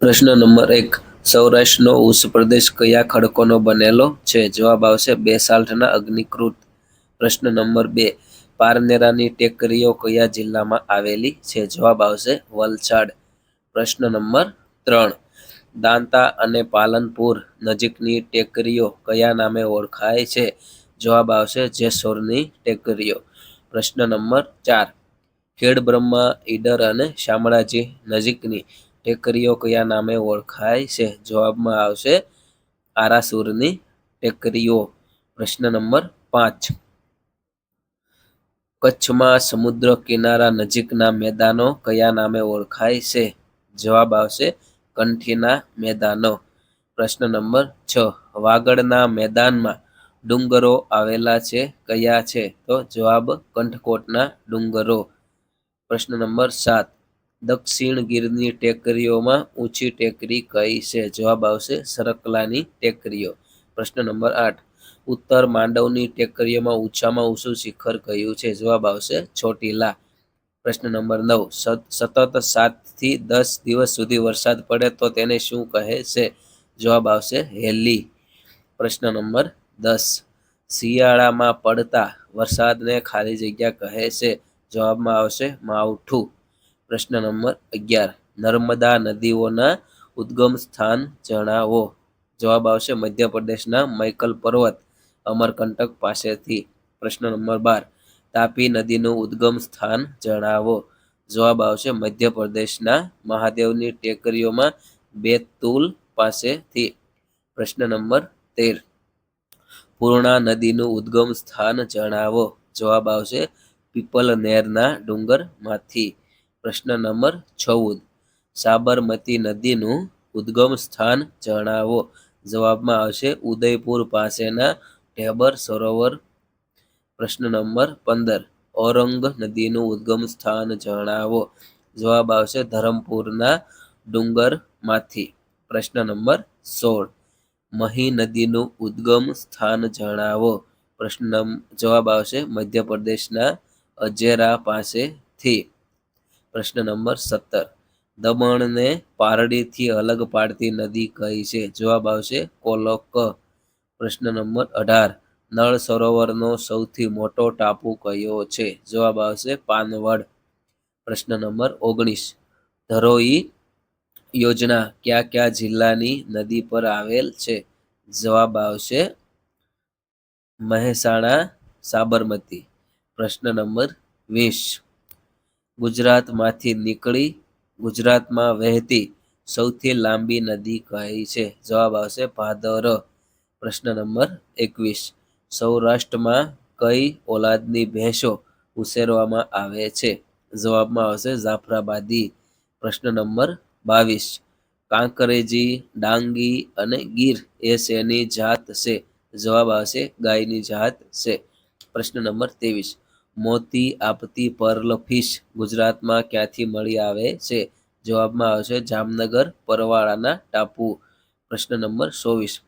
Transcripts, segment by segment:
પ્રશ્ન નંબર 1. સૌરાષ્ટ્રનો ઉચ્ચ પ્રદેશ કયા ખડકોનો બનેલો છે? જવાબ આવશે બેસાલ્ટના અગ્નિકૃત. પ્રશ્ન નંબર 2. પારનેરાની ટેકરીઓ કયા જિલ્લામાં આવેલી છે? જવાબ આવશે વલસાડ. પ્રશ્ન નંબર 3. દાંતા અને પાલનપુર નજીકની ટેકરીઓ કયા નામે ઓળખાય છે? જવાબ આવશે જેસોરની ટેકરીઓ. પ્રશ્ન નંબર 4. ખેડબ્રહ્મા, ઈડર અને શામળાજી નજીકની ટેકરીઓ કયા નામે ઓળખાય છે? જવાબમાં આવશે આરાસુરની ટેકરીઓ. પ્રશ્ન નંબર 5. કચ્છમાં સમુદ્ર કિનારા નજીકના મેદાનો કયા નામે ઓળખાય છે? જવાબ આવશે કંઠીના મેદાનો. પ્રશ્ન નંબર 6. વાગડના મેદાનમાં ડુંગરો આવેલા છે કયા છે? તો જવાબ કંઠકોટના ડુંગરો. પ્રશ્ન નંબર 7. દક્ષિણ ગીરની ટેકરીઓમાં ઊંચી ટેકરી કઈ છે? જવાબ આવશે સરકલાની ટેકરીઓ. પ્રશ્ન નંબર 8. ઉત્તર માંડવની ટેકરીઓમાં ઊંચામાં ઊંચું શિખર કયું છે? જવાબ આવશે ચોટીલા. પ્રશ્ન નંબર 9. સતત 7 થી 10 દિવસ સુધી વરસાદ પડે તો તેને શું કહે છે? જવાબ આવશે હેલી. પ્રશ્ન નંબર 10. શિયાળામાં પડતા વરસાદને ખાલી જગ્યા કહે છે? જવાબમાં આવશે માવઠું. પ્રશ્ન નંબર 11. નર્મદા નદીઓના ઉદ્ગમ સ્થાન જણાવો. જવાબ આવશે મધ્યપ્રદેશના મૈકલ પર્વત અમરકંટક પાસેથી. પ્રશ્ન નંબર 12. તાપી નદીનું ઉદ્ગમ સ્થાન જણાવો. જવાબ આવશે મધ્યપ્રદેશના મહાદેવની ટેકરીઓમાં બેતુલ પાસેથી. પ્રશ્ન નંબર 13. પૂર્ણા નદીનું ઉદ્ગમ સ્થાન જણાવો. જવાબ આવશે પીપલનેરના ડુંગરમાંથી. પ્રશ્ન નંબર 14. સાબરમતી નદીનું ઉદ્ગમ સ્થાન જણાવો. જવાબમાં આવશે ઉદયપુર પાસેના ઢેબર સરોવર. પ્રશ્ન નંબર 15. ઔરંગ નદીનું ઉદ્ગમ સ્થાન જણાવો. જવાબ આવશે ધરમપુરના ડુંગરમાંથી. પ્રશ્ન નંબર 16. મહી નદીનું ઉદ્ગમ સ્થાન જણાવો. જવાબ આવશે મધ્યપ્રદેશના અજેરા પાસેથી. પ્રશ્ન નંબર 17. દમણને પારડીથી અલગ પાડતી નદી કઈ છે? જવાબ આવશે કોલોક. પ્રશ્ન નંબર 18. નળ સરોવરનો સૌથી મોટો ટાપુ કયો છે? જવાબ આવશે પાનવડ. પ્રશ્ન નંબર 19. ધરોઈ યોજના કયા કયા જિલ્લાની નદી પર આવેલ છે? જવાબ આવશે મહેસાણા સાબરમતી. પ્રશ્ન નંબર 20. ગુજરાતમાંથી નીકળી ગુજરાતમાં વહેતી સૌથી લાંબી નદી કઈ છે? જવાબ આવશે ભાદર. પ્રશ્ન નંબર 21. સૌરાષ્ટ્રમાં કઈ ઓલાદની ભેંસો ઉછેરવામાં આવે છે? જવાબમાં આવશે જાફરાબાદી. પ્રશ્ન નંબર 22. કાંકરેજી, ડાંગી અને ગીર એ શેની જાત છે? જવાબ આવશે ગાયની જાત છે. પ્રશ્ન નંબર 23. મોતી આપતી પર્લ ફિશ ગુજરાતમાં ક્યાંથી મળી આવે છે? જવાબમાં આવશે જામનગર પરવાળાના ટાપુ. પ્રશ્ન નંબર 24.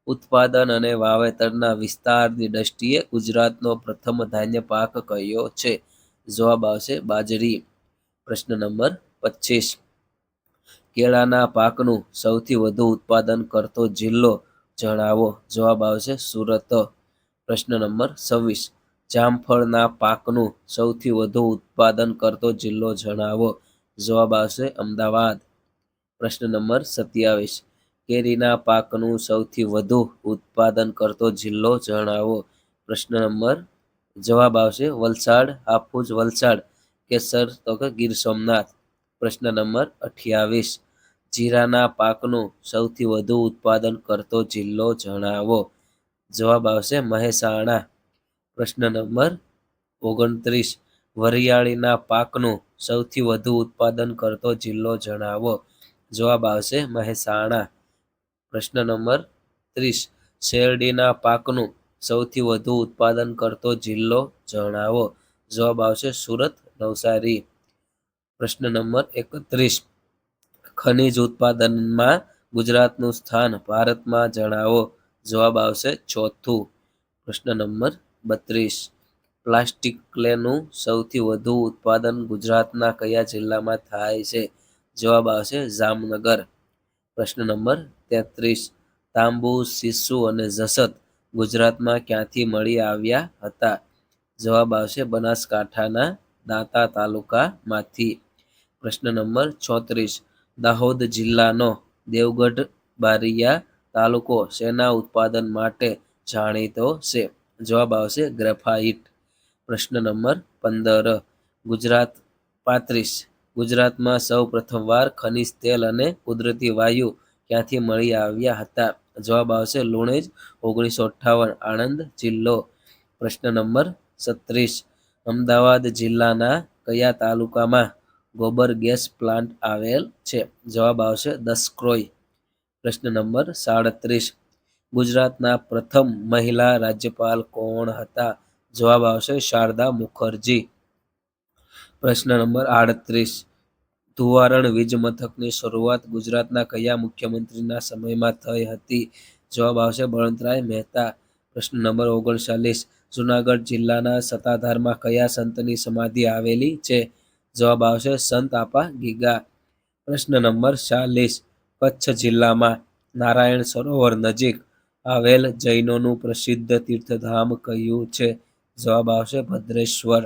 ઉત્પાદન અને વાવેતરના વિસ્તારની દ્રષ્ટિએ ગુજરાતનો પ્રથમ ધાન્ય પાક કયો છે? જવાબ આવશે બાજરી. પ્રશ્ન નંબર 25. કેળાના પાકનું સૌથી વધુ ઉત્પાદન કરતો જિલ્લો જણાવો. જવાબ આવશે સુરત. પ્રશ્ન નંબર 26. જામફળના પાકનું સૌથી વધુ ઉત્પાદન કરતો જિલ્લો જણાવો. જવાબ આવશે અમદાવાદ. પ્રશ્ન નંબર 27. કેરીના પાકનું સૌથી વધુ ઉત્પાદન કરતો જિલ્લો જણાવો. જવાબ આવશે વલસાડ, હાફૂસ વલસાડ, કેસર તો કે ગીર સોમનાથ. પ્રશ્ન નંબર 28. જીરાના પાકનું સૌથી વધુ ઉત્પાદન કરતો જિલ્લો જણાવો. જવાબ આવશે મહેસાણા. પ્રશ્ન નંબર 29. વરિયાળીના પાકનું સૌથી વધુ ઉત્પાદન કરતો જિલ્લો જણાવો. જવાબ આવશે મહેસાણા. પ્રશ્ન નંબર 30. શેરડીના પાકનું સૌથી વધુ ઉત્પાદન કરતો જિલ્લો જણાવો. જવાબ આવશે સુરત, નવસારી. પ્રશ્ન નંબર 31. ખનિજ ઉત્પાદનમાં ગુજરાતનું સ્થાન ભારતમાં જણાવો. જવાબ આવશે ચોથું. પ્રશ્ન નંબર 32. પ્લાસ્ટિક ક્લેનું સૌથી વધુ ઉત્પાદન ગુજરાતના કયા જિલ્લામાં થાય છે? જવાબ આવશે જામનગર. પ્રશ્ન નંબર 33. તાંબુ, સિસ્સુ અને જસત ગુજરાતમાં ક્યાંથી મળી આવ્યા હતા? જવાબ આવશે બનાસકાંઠાના દાંતા તાલુકામાંથી. પ્રશ્ન નંબર 34. દાહોદ જિલ્લાનો દેવગઢ બારિયા તાલુકો શેના ઉત્પાદન માટે જાણીતો છે? જવાબ આવશે ગ્રેફાઇટ. પ્રશ્ન નંબર 15. ગુજરાત 35. ગુજરાતમાં સૌ પ્રથમવાર ખનિજ તેલ અને કુદરતી વાયુ ક્યાંથી મળી આવ્યા હતા? જવાબ આવશે લુણેજ, 1958, આણંદ જિલ્લો. પ્રશ્ન નંબર 36. અમદાવાદ જિલ્લાના કયા તાલુકામાં ગોબર ગેસ પ્લાન્ટ આવેલ છે? જવાબ આવશે દસક્રોઈ. પ્રશ્ન નંબર 37. ગુજરાતના પ્રથમ મહિલા રાજ્યપાલ કોણ હતા? જવાબ આવશે શારદા મુખર્જી. પ્રશ્ન નંબર 38. ધુવારણ વીજ મથકની શરૂઆત ગુજરાતના કયા મુખ્યમંત્રીના સમયમાં થઈ હતી? જવાબ આવશે બળવંતરાય મહેતા. પ્રશ્ન નંબર 39. જૂનાગઢ જિલ્લાના સત્તાધારમાં કયા સંતની સમાધિ આવેલી છે? જવાબ આવશે સંત આપા ગીગા. પ્રશ્ન નંબર 40. કચ્છ જિલ્લામાં નારાયણ સરોવર નજીક આવેલ જૈનોનું પ્રસિદ્ધ તીર્થધામ કયું છે? જવાબ આવશે ભદ્રેશ્વર.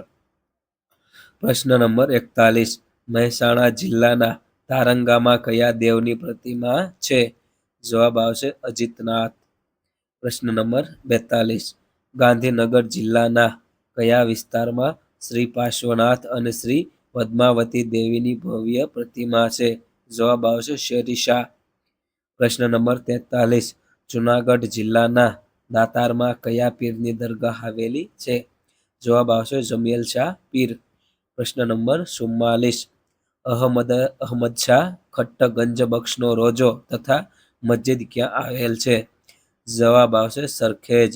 પ્રશ્ન નંબર 41. મહેસાણા જિલ્લાના તારંગામાં કયા દેવની પ્રતિમા છે? જવાબ આવશે અજીતનાથ. પ્રશ્ન નંબર 42. ગાંધીનગર જિલ્લાના કયા વિસ્તારમાં શ્રી પાર્શ્વનાથ અને શ્રી પદ્માવતી દેવીની ભવ્ય પ્રતિમા છે? જવાબ આવશે શેરીશા. પ્રશ્ન નંબર 43. જૂનાગઢ જિલ્લાના દાતારમાં કયા પીરની દરગાહ આવેલી છે? જવાબ આવશે જમિયલ શાહ પીર. પ્રશ્ન નંબર 44. અહમદ શાહ ખટ્ટગંજ બક્ષનો રોજો તથા મસ્જિદ ક્યાં આવેલ છે? જવાબ આવશે સરખેજ.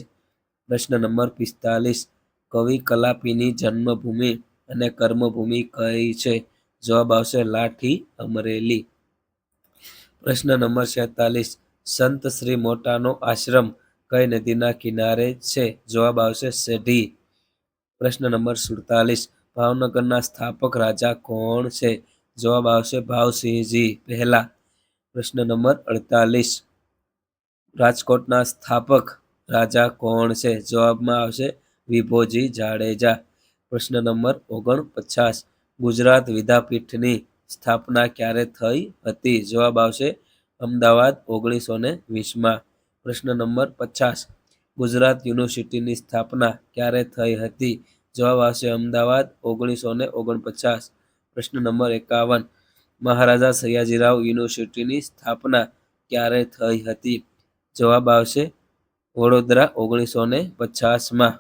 પ્રશ્ન નંબર 45. કવિ કલાપીની જન્મભૂમિ અને કર્મભૂમિ કઈ છે? જવાબ આવશે લાઠી, અમરેલી. પ્રશ્ન નંબર 46. સંત શ્રી મોટાનો આશ્રમ કઈ નદીના કિનારે છે? જવાબ આવશે સેઢી. પ્રશ્ન નંબર 47. ભાવનગરના સ્થાપક રાજા કોણ છે? જવાબ આવશે ભાવસિંહજી પહેલા. પ્રશ્ન નંબર 48. રાજકોટના સ્થાપક રાજા કોણ છે? જવાબમાં આવશે વિભોજી જાડેજા. પ્રશ્ન નંબર 49. ગુજરાત વિદ્યાપીઠની સ્થાપના ક્યારે થઈ હતી? જવાબ આવશે અમદાવાદ 1920માં. પ્રશ્ન નંબર 50. ગુજરાત યુનિવર્સિટીની સ્થાપના ક્યારે થઈ હતી? જવાબ આવશે અમદાવાદ 1949. પ્રશ્ન નંબર 51. મહારાજા સયાજીરાવ યુનિવર્સિટીની સ્થાપના ક્યારે થઈ હતી? જવાબ આવશે વડોદરા 1950માં.